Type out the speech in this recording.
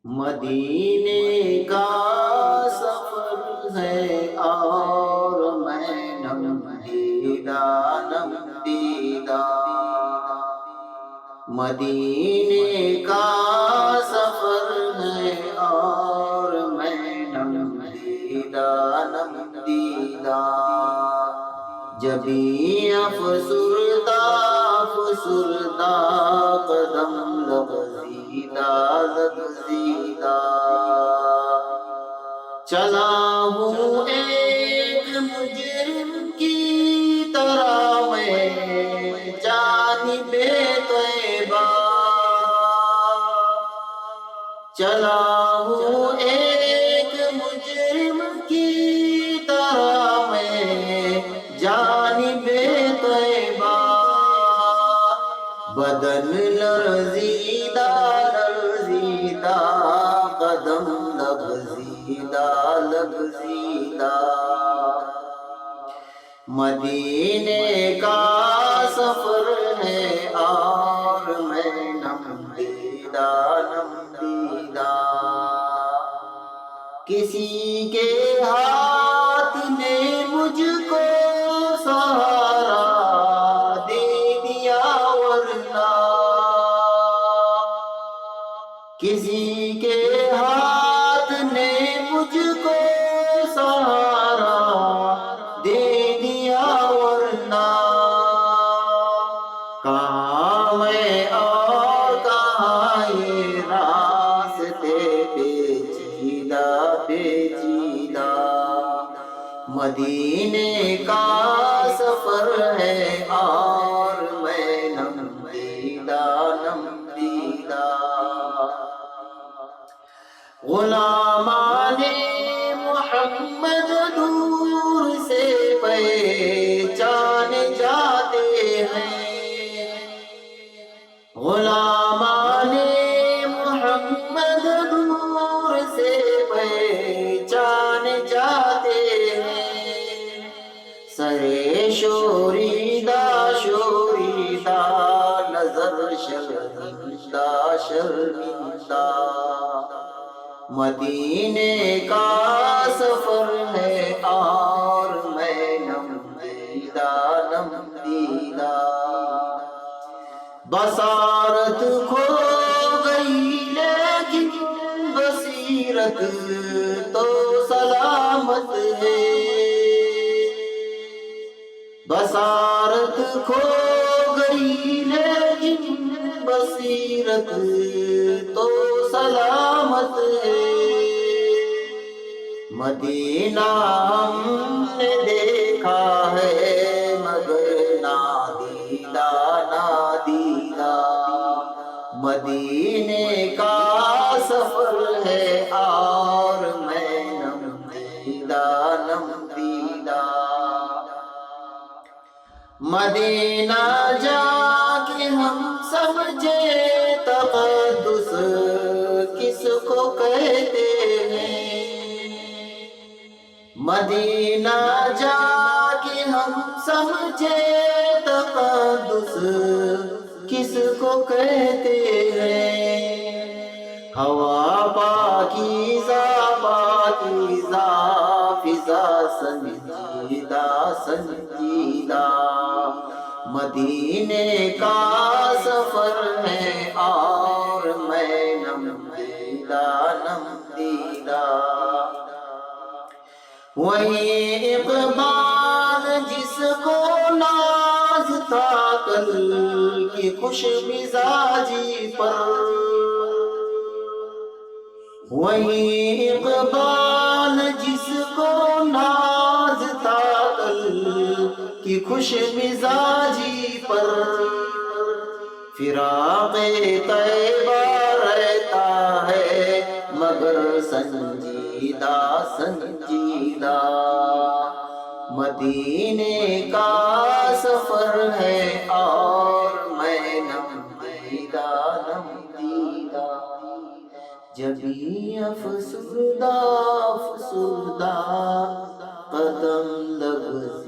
مدینے کا سفر ہے اور میں نم دیدہ نم دیدہ، مدینے کا سفر ہے اور میں نم دیدہ نم دیدہ، جبھی افسردہ افسردہ قدم لغزیدہ لغزیدہ، چلا ہوں ایک مجرم کی طرح میں جانب طیبہ، چلا ہوں ایک مجرم کی طرح میں جانب طیبہ، بدن لرزیدہ لرزیدہ قدم لغزیدہ لغزیدہ، مدینے کا سفر ہے اور میں نم دیدہ نم دیدہ، کسی کے ہاتھ نے مجھ کو سہارا دے دیا ورنہ، کسی کے ہاتھ نے مجھ کو سہارا دے دیا ورنہ، کہاں میں اور کہاں یہ راستے پیچیدہ پیچیدہ، مدینے کا سفر ہے اور میں نم دیدہ نم دیدہ، غلامان محمد دور سے پہچان جاتے ہیں، غلامان محمد دور سے پہچان جاتے ہیں، سرے شوریدہ شوریدہ نظر شرمندہ شرمندہ، مدینے کا سفر ہے اور میں نم دیدہ نم دیدہ، بصارت کھو گئی لیکن بصیرت تو سلامت ہے، بصارت کھو گئی لیکن بصیرت تو سلامت ہے، مدینہ ہم نے دیکھا ہے مگر نادیدہ نادیدہ، مدینے کا سفر ہے اور میں نم دیدہ نم دیدہ، مدینہ جا کے ہم سمجھے تقدس کس کو کہتے ہیں، مدینہ جا کے ہم سمجھے تقدس کس کو کہتے ہیں، ہوا پاکیزہ پاکیزہ فضا سنجیدہ سنجیدہ، مدینے کا سفر ہے اور میں نم دیدہ نم دیدہ، وہی اقبال جس کو ناز تھا کل کی خوش مزاجی پر، وہی اقبال جس کو ناز تھا کل کی خوش مزاجی پر، فراق طیبہ رہتا ہے مگر سنجیدہ سنجیدہ، مدینے کا سفر ہے اور میں نم دیدہ نم دیدہ، جبھی افسردہ افسردہ قدم لغزیدہ